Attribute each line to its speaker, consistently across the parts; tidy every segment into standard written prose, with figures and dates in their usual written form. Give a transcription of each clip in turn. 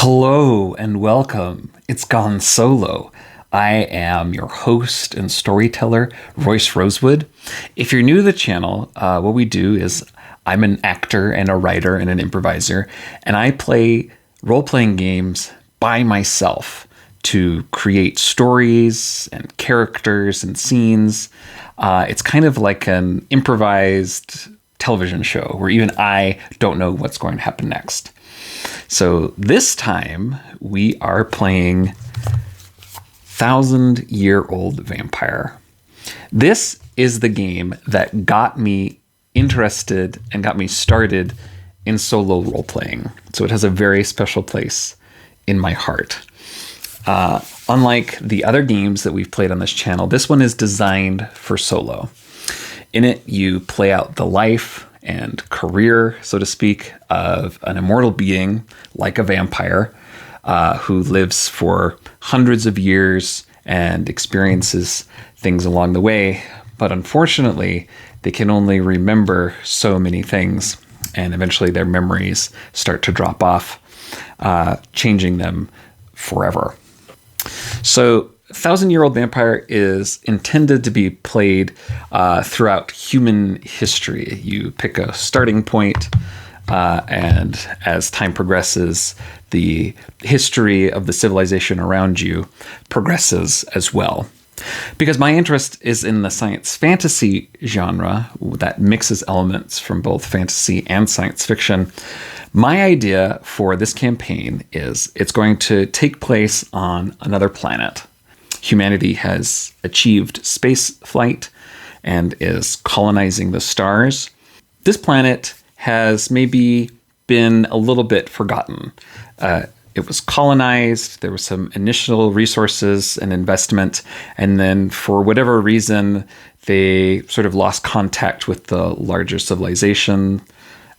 Speaker 1: Hello and welcome. It's gone solo. I am your host and storyteller, Royce Rosewood. If you're new to the channel, what we do is I'm an actor and a writer and an improviser, and I play role-playing games by myself to create stories and characters and scenes. It's kind of like an improvised television show where even I don't know what's going to happen next. So this time we are playing 1,000-Year-Old Vampire. This is the game that got me interested and got me started in solo role-playing. So it has a very special place in my heart. Unlike the other games that we've played on this channel, this one is designed for solo. In it, you play out the life and career, so to speak, of an immortal being like a vampire who lives for hundreds of years and experiences things along the way. But unfortunately, they can only remember so many things, and eventually their memories start to drop off, changing them forever. So 1,000-Year-Old Vampire is intended to be played throughout human history. You pick a starting point, and as time progresses, the history of the civilization around you progresses as well. Because my interest is in the science fantasy genre that mixes elements from both fantasy and science fiction, my idea for this campaign is it's going to take place on another planet. Humanity has achieved space flight and is colonizing the stars. This planet has maybe been a little bit forgotten. It was colonized, there was some initial resources and investment, and then for whatever reason, they sort of lost contact with the larger civilization.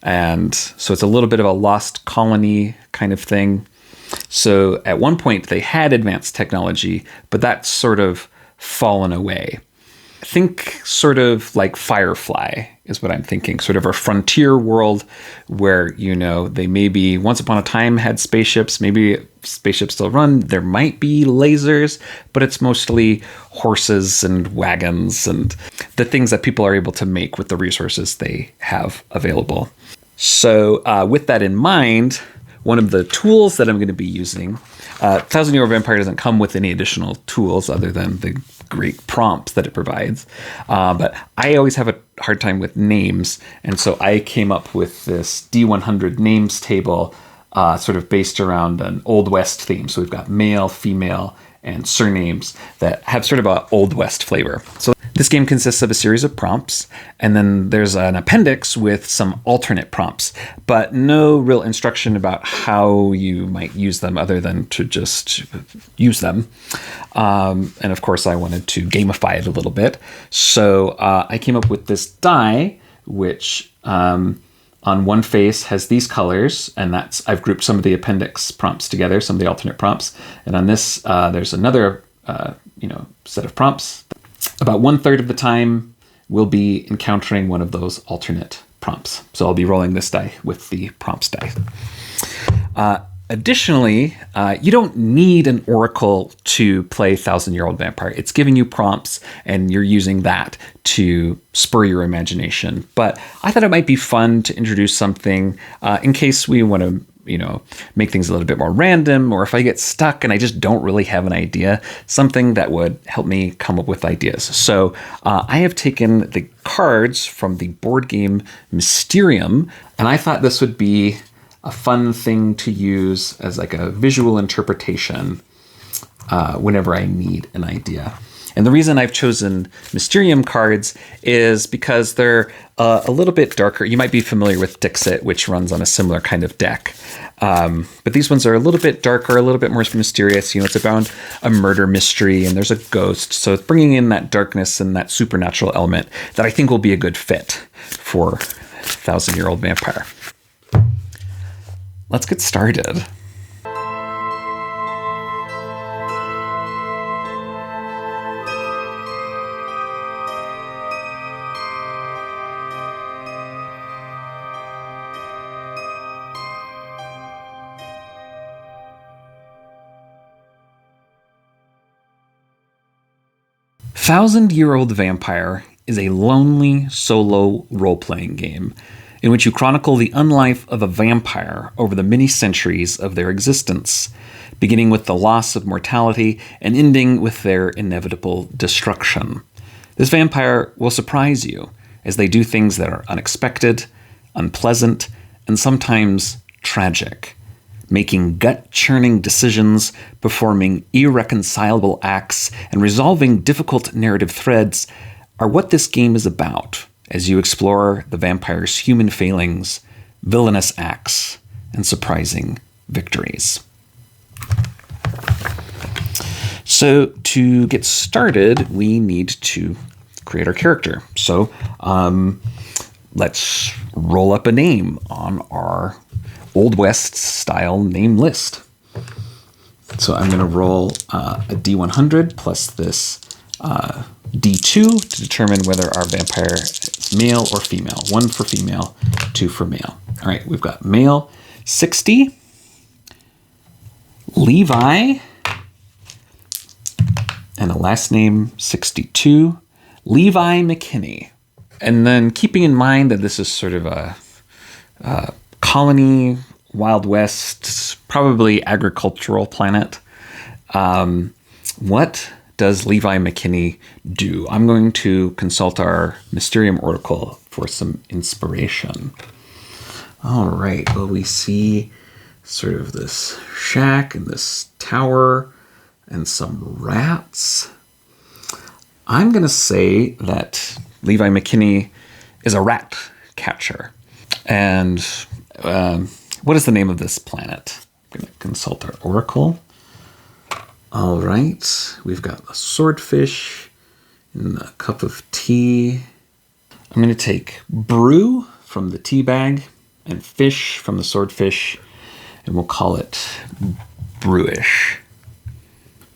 Speaker 1: And so it's a little bit of a lost colony kind of thing. So at one point they had advanced technology, but that's sort of fallen away. Think sort of like Firefly is what I'm thinking, sort of a frontier world where, they maybe once upon a time had spaceships, maybe spaceships still run, there might be lasers, but it's mostly horses and wagons and the things that people are able to make with the resources they have available. So with that in mind, one of the tools that I'm going to be using, 1,000-Year-Old Vampire doesn't come with any additional tools other than the great prompts that it provides. But I always have a hard time with names. And so I came up with this D100 names table sort of based around an Old West theme. So we've got male, female, and surnames that have sort of an Old West flavor. So this game consists of a series of prompts, and then there's an appendix with some alternate prompts, but no real instruction about how you might use them other than to just use them. And of course, I wanted to gamify it a little bit. So I came up with this die, which on one face has these colors, and I've grouped some of the appendix prompts together, some of the alternate prompts. And on this, there's another set of prompts. About 1/3 of the time, we'll be encountering one of those alternate prompts. So I'll be rolling this die with the prompts die. Additionally, you don't need an oracle to play 1,000-Year-Old Vampire. It's giving you prompts, and you're using that to spur your imagination. But I thought it might be fun to introduce something in case we want to make things a little bit more random, or if I get stuck and I just don't really have an idea, something that would help me come up with ideas. So I have taken the cards from the board game Mysterium, and I thought this would be a fun thing to use as like a visual interpretation whenever I need an idea. And the reason I've chosen Mysterium cards is because they're a little bit darker. You might be familiar with Dixit, which runs on a similar kind of deck. But these ones are a little bit darker, a little bit more mysterious. It's about a murder mystery and there's a ghost. So it's bringing in that darkness and that supernatural element that I think will be a good fit for 1,000-Year-Old Vampire. Let's get started. Thousand-Year-Old Vampire is a lonely solo role-playing game in which you chronicle the unlife of a vampire over the many centuries of their existence, beginning with the loss of mortality and ending with their inevitable destruction. This vampire will surprise you as they do things that are unexpected, unpleasant, and sometimes tragic. Making gut-churning decisions, performing irreconcilable acts, and resolving difficult narrative threads are what this game is about as you explore the vampire's human failings, villainous acts, and surprising victories. So to get started, we need to create our character. So let's roll up a name on our Old West style name list. So I'm going to roll a D100 plus this D2 to determine whether our vampire is male or female. 1 for female, 2 for male. All right, we've got male 60, Levi, and a last name 62, Levi McKinney. And then keeping in mind that this is sort of a colony, Wild West, probably agricultural planet. What does Levi McKinney do? I'm going to consult our Mysterium oracle for some inspiration. All right, well, we see sort of this shack and this tower and some rats. I'm going to say that Levi McKinney is a rat catcher. And what is the name of this planet? I'm going to consult our oracle. All right, we've got a swordfish and a cup of tea. I'm going to take brew from the tea bag and fish from the swordfish, and we'll call it Brewish.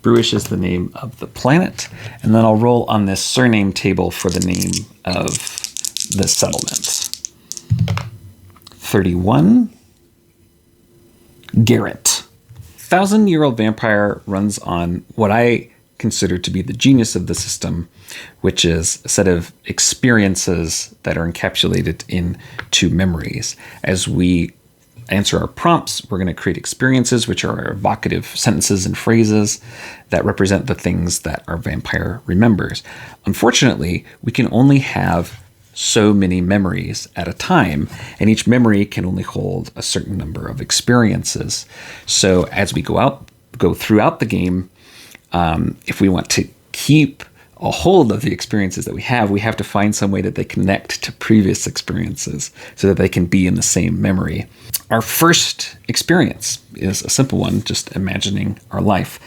Speaker 1: Brewish is the name of the planet, and then I'll roll on this surname table for the name of the settlement. 31, Garrett. Thousand-Year-Old Vampire runs on what I consider to be the genius of the system, which is a set of experiences that are encapsulated into memories. As we answer our prompts, we're going to create experiences, which are evocative sentences and phrases that represent the things that our vampire remembers. Unfortunately, we can only have so many memories at a time, and each memory can only hold a certain number of experiences. So as we go throughout the game, if we want to keep a hold of the experiences that we have to find some way that they connect to previous experiences so that they can be in the same memory. Our first experience is a simple one, just imagining our life.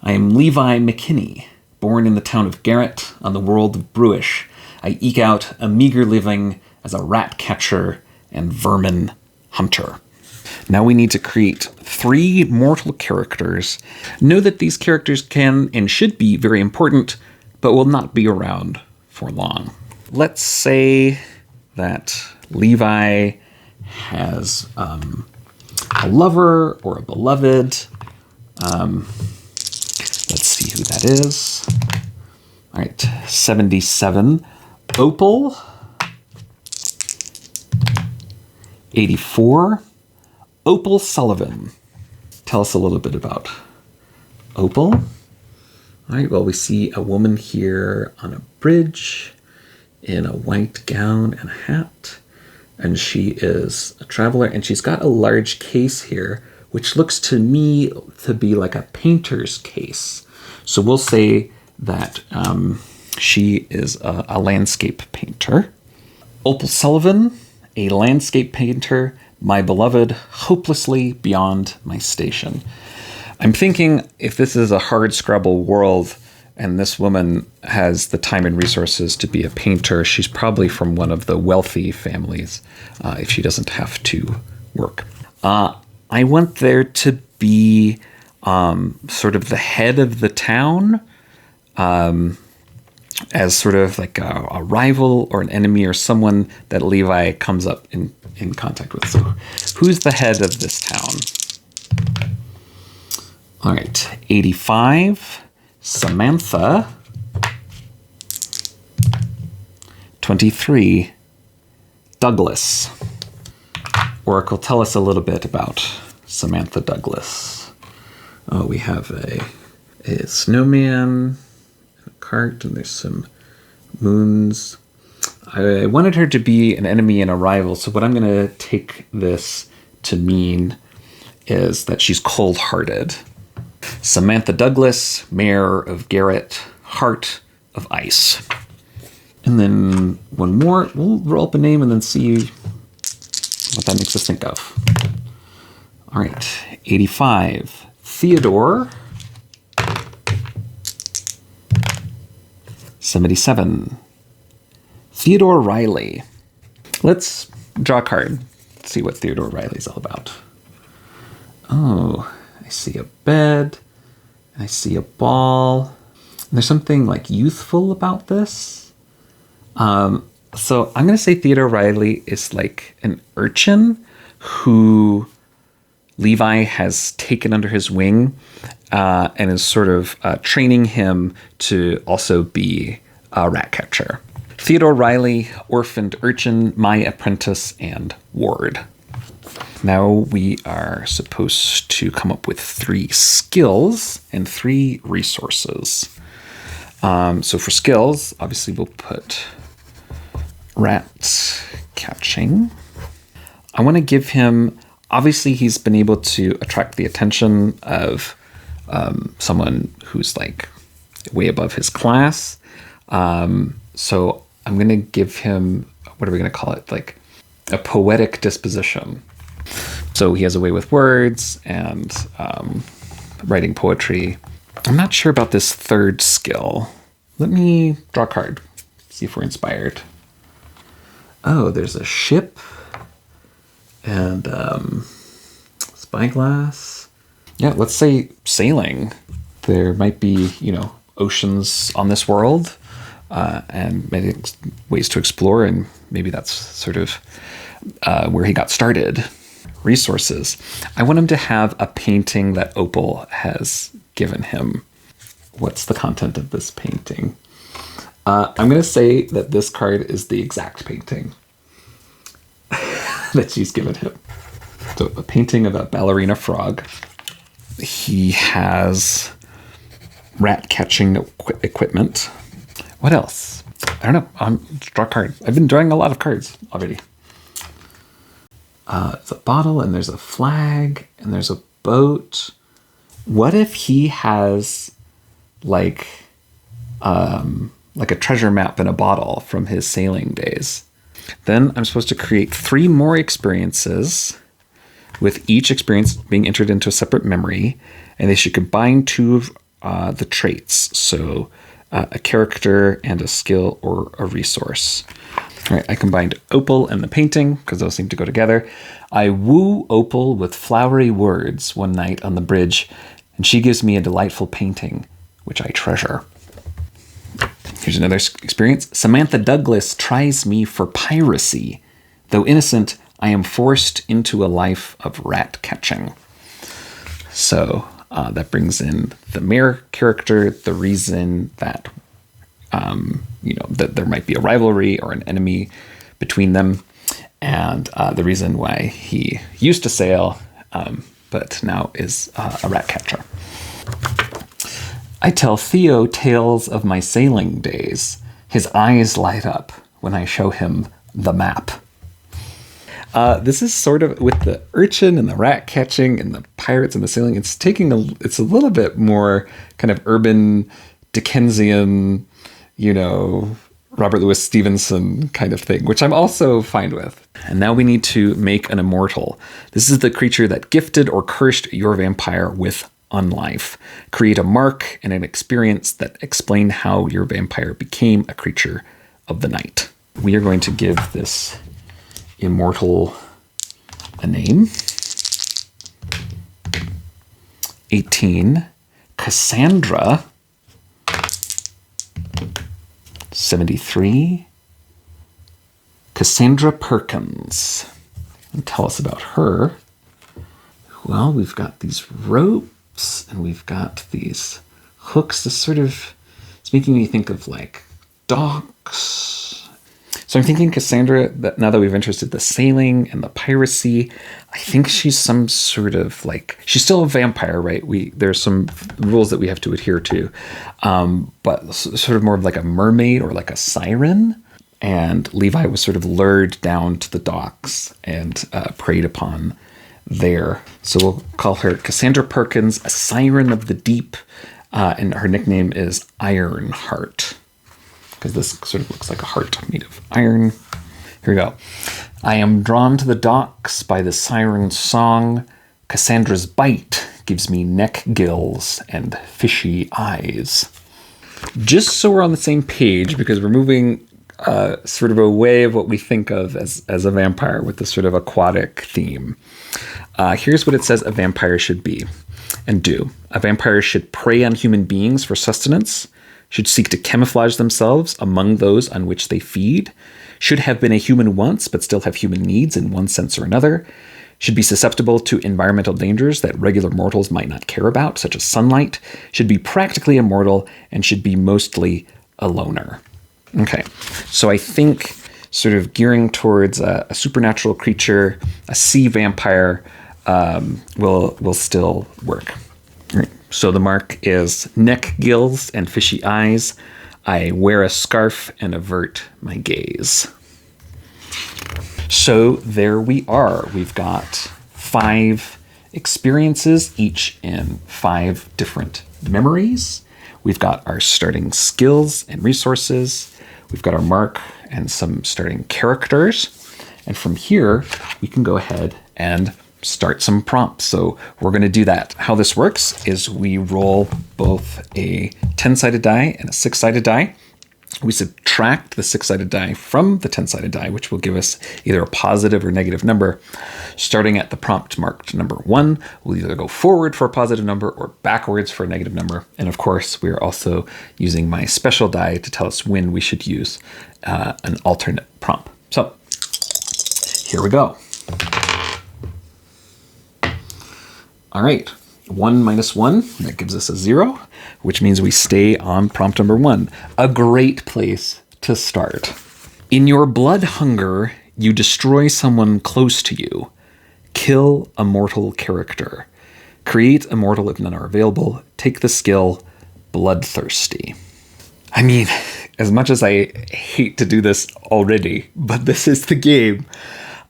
Speaker 1: I am Levi McKinney, born in the town of Garrett on the world of Brewish. I eke out a meager living as a rat catcher and vermin hunter. Now we need to create 3 mortal characters. Know that these characters can and should be very important, but will not be around for long. Let's say that Levi has a lover or a beloved. Let's see who that is. All right, 77. Opal. 84. Opal Sullivan. Tell us a little bit about Opal. All right, well, we see a woman here on a bridge in a white gown and a hat, and she is a traveler, and she's got a large case here, which looks to me to be like a painter's case. So we'll say that she is a landscape painter. Opal Sullivan, a landscape painter, my beloved, hopelessly beyond my station. I'm thinking if this is a hardscrabble world and this woman has the time and resources to be a painter, she's probably from one of the wealthy families if she doesn't have to work. I want there to be sort of the head of the town as sort of like a rival or an enemy or someone that Levi comes up in contact with. So who's the head of this town? All right, 85, Samantha. 23. Douglas. Oracle, tell us a little bit about Samantha Douglas. Oh, we have a snowman, a cart, and there's some moons. I wanted her to be an enemy and a rival, so what I'm going to take this to mean is that she's cold-hearted. Samantha Douglas, Mayor of Garrett, Heart of Ice. And then one more. We'll roll up a name and then see what that makes us think of. All right, 85. Theodore. 77. Theodore Riley. Let's draw a card. See what Theodore Riley's all about. Oh, I see a bed. I see a ball. There's something like youthful about this. So I'm going to say Theodore Riley is like an urchin who Levi has taken under his wing and is sort of training him to also be a rat catcher. Theodore Riley, orphaned urchin, my apprentice, and ward. Now we are supposed to come up with 3 skills and 3 resources. So for skills, obviously we'll put rat catching. I want to give him, obviously he's been able to attract the attention of someone who's like way above his class. So I'm going to give him, what are we going to call it? Like a poetic disposition. So he has a way with words and writing poetry. I'm not sure about this 3rd skill. Let me draw a card, see if we're inspired. Oh, there's a ship and spyglass. Yeah, let's say sailing. There might be, oceans on this world and many ways to explore, and maybe that's sort of where he got started. Resources. I want him to have a painting that Opal has given him. What's the content of this painting? I'm going to say that this card is the exact painting that she's given him. So a painting of a ballerina frog. He has rat catching equipment. What else? I don't know. Draw a card. I've been drawing a lot of cards already. It's a bottle and there's a flag and there's a boat. What if he has like a treasure map in a bottle from his sailing days? Then I'm supposed to create 3 more experiences, with each experience being entered into a separate memory, and they should combine 2 of the traits. So a character and a skill or a resource. All right, I combined Opal and the painting because those seem to go together. I woo Opal with flowery words one night on the bridge, and she gives me a delightful painting, which I treasure. Here's another experience. Samantha Douglas tries me for piracy. Though innocent, I am forced into a life of rat catching. So that brings in the mayor character, the reason that that there might be a rivalry or an enemy between them, and the reason why he used to sail, but now is a rat catcher. I tell Theo tales of my sailing days. His eyes light up when I show him the map. This is sort of with the urchin and the rat catching and the pirates and the sailing. It's a little bit more kind of urban Dickensian, Robert Louis Stevenson kind of thing, which I'm also fine with. And now we need to make an immortal. This is the creature that gifted or cursed your vampire with unlife. Create a mark and an experience that explain how your vampire became a creature of the night. We are going to give this immortal a name. 18. Cassandra. 73. Cassandra Perkins. And tell us about her. Well, we've got these ropes and we've got these hooks. This sort of, it's making me think of like docks. So I'm thinking Cassandra, that now that we've interested the sailing and the piracy, I think she's some sort of like, she's still a vampire, right? There's some rules that we have to adhere to, but sort of more of like a mermaid or like a siren. And Levi was sort of lured down to the docks and preyed upon there. So we'll call her Cassandra Perkins, a siren of the deep, and her nickname is Ironheart, because this sort of looks like a heart made of iron. Here we go. I am drawn to the docks by the siren's song. Cassandra's bite gives me neck gills and fishy eyes. Just so we're on the same page, because we're moving sort of away of what we think of as a vampire with this sort of aquatic theme. Here's what it says a vampire should be and do. A vampire should prey on human beings for sustenance, should seek to camouflage themselves among those on which they feed, should have been a human once but still have human needs in one sense or another, should be susceptible to environmental dangers that regular mortals might not care about, such as sunlight, should be practically immortal, and should be mostly a loner. Okay, so I think sort of gearing towards a supernatural creature, a sea vampire, will still work. All right. So the mark is neck gills and fishy eyes. I wear a scarf and avert my gaze. So there we are. We've got 5 experiences, each in 5 different memories. We've got our starting skills and resources. We've got our mark and some starting characters. And from here, we can go ahead and start some prompts. So we're going to do that. How this works is we roll both a 10-sided die and a 6-sided die. We subtract the 6-sided die from the 10-sided die, which will give us either a positive or negative number. Starting at the prompt marked number 1, we'll either go forward for a positive number or backwards for a negative number. And of course, we are also using my special die to tell us when we should use an alternate prompt. So here we go. All right, 1 minus 1, that gives us a 0, which means we stay on prompt number 1. A great place to start. In your blood hunger, you destroy someone close to you. Kill a mortal character. Create a mortal if none are available. Take the skill Bloodthirsty. I mean, as much as I hate to do this already, but this is the game,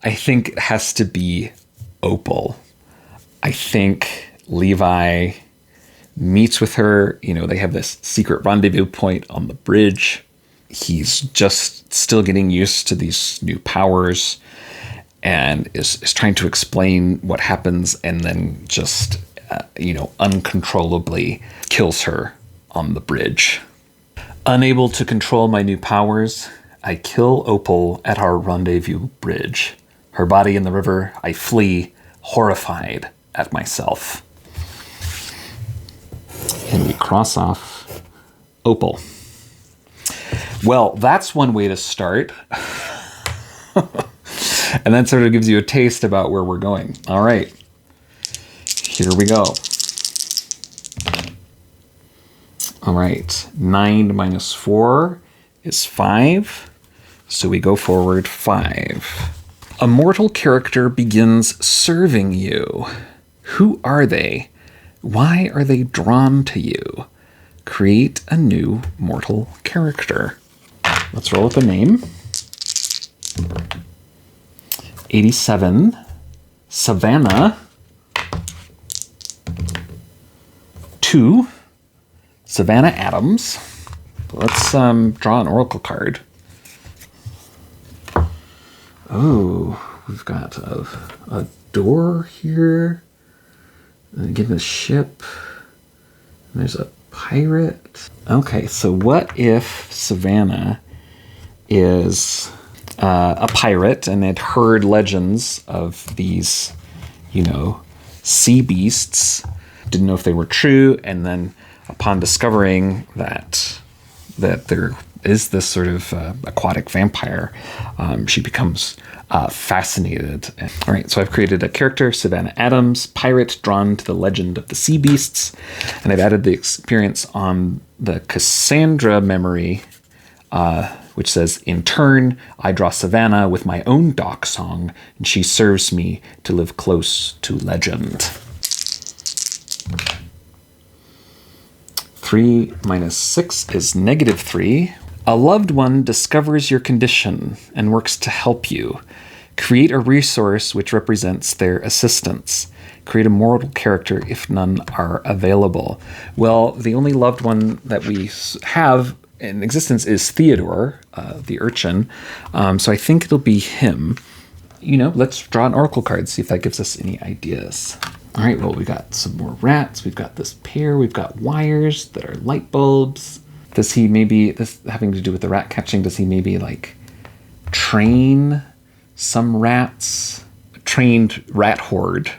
Speaker 1: I think it has to be Opal. I think Levi meets with her. You know, they have this secret rendezvous point on the bridge. He's just still getting used to these new powers and is trying to explain what happens, and then just, uncontrollably kills her on the bridge. Unable to control my new powers, I kill Opal at our rendezvous bridge. Her body in the river, I flee, horrified at myself. And we cross off Opal. Well, that's one way to start. And that sort of gives you a taste about where we're going. All right. Here we go. All right. 9 minus 4 is 5. So we go forward 5. A mortal character begins serving you. Who are they? Why are they drawn to you? Create a new mortal character. Let's roll up a name. 87. Savannah. 2. Savannah Adams. Let's draw an oracle card. Oh, we've got a door here. And again, a ship. And there's a pirate. Okay, so what if Savannah is a pirate and had heard legends of these, sea beasts, didn't know if they were true, and then upon discovering that there is this sort of aquatic vampire, she becomes fascinated. All right, so I've created a character, Savannah Adams, pirate drawn to the legend of the sea beasts, and I've added the experience on the Cassandra memory which says, in turn, I draw Savannah with my own dock song, and she serves me to live close to legend. 3 minus 6 is -3. A loved one discovers your condition and works to help you. Create a resource which represents their assistance. Create a mortal character if none are available. Well, the only loved one that we have in existence is Theodore, the urchin. So I think it'll be him. Let's draw an oracle card, see if that gives us any ideas. All right, well, we got some more rats. We've got this pair. We've got wires that are light bulbs. Does he maybe, this having to do with the rat catching, does he maybe like train some rats? A trained rat horde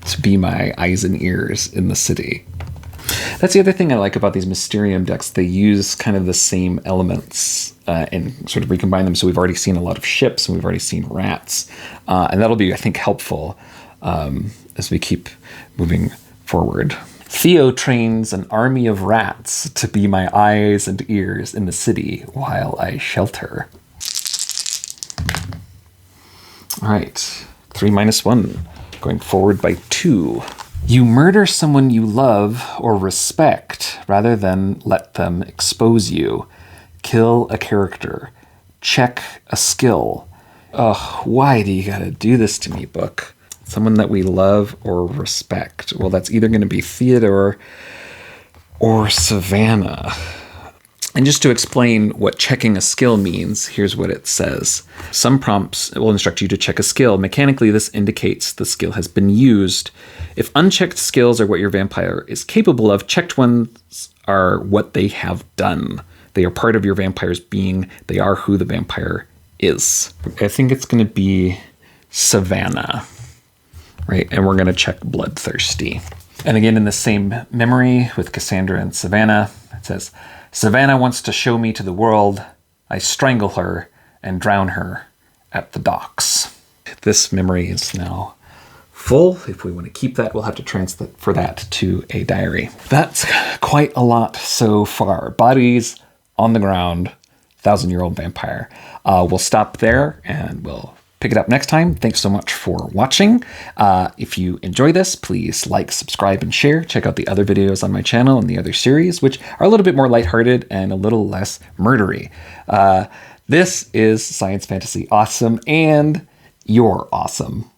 Speaker 1: to be my eyes and ears in the city. That's the other thing I like about these Mysterium decks. They use kind of the same elements and sort of recombine them. So we've already seen a lot of ships and we've already seen rats. And that'll be, I think, helpful as we keep moving forward. Theo trains an army of rats to be my eyes and ears in the city while I shelter. All right, 3 minus 1, going forward by 2. You murder someone you love or respect rather than let them expose you. Kill a character. Check a skill. Ugh, why do you gotta do this to me, book? Someone that we love or respect. Well, that's either gonna be Theodore or Savannah. And just to explain what checking a skill means, here's what it says. Some prompts will instruct you to check a skill. Mechanically, this indicates the skill has been used. If unchecked skills are what your vampire is capable of, checked ones are what they have done. They are part of your vampire's being. They are who the vampire is. I think it's going to be Savannah, right? And we're going to check Bloodthirsty. And again, in the same memory with Cassandra and Savannah, it says, Savannah wants to show me to the world. I strangle her and drown her at the docks. This memory is now full. If we want to keep that, we'll have to transfer that to a diary. That's quite a lot so far. Bodies on the ground, 1,000-year-old vampire. We'll stop there and we'll pick it up next time. Thanks so much for watching. If you enjoy this, please like, subscribe, and share. Check out the other videos on my channel and the other series, which are a little bit more lighthearted and a little less murdery. This is Science Fantasy Awesome, and you're awesome.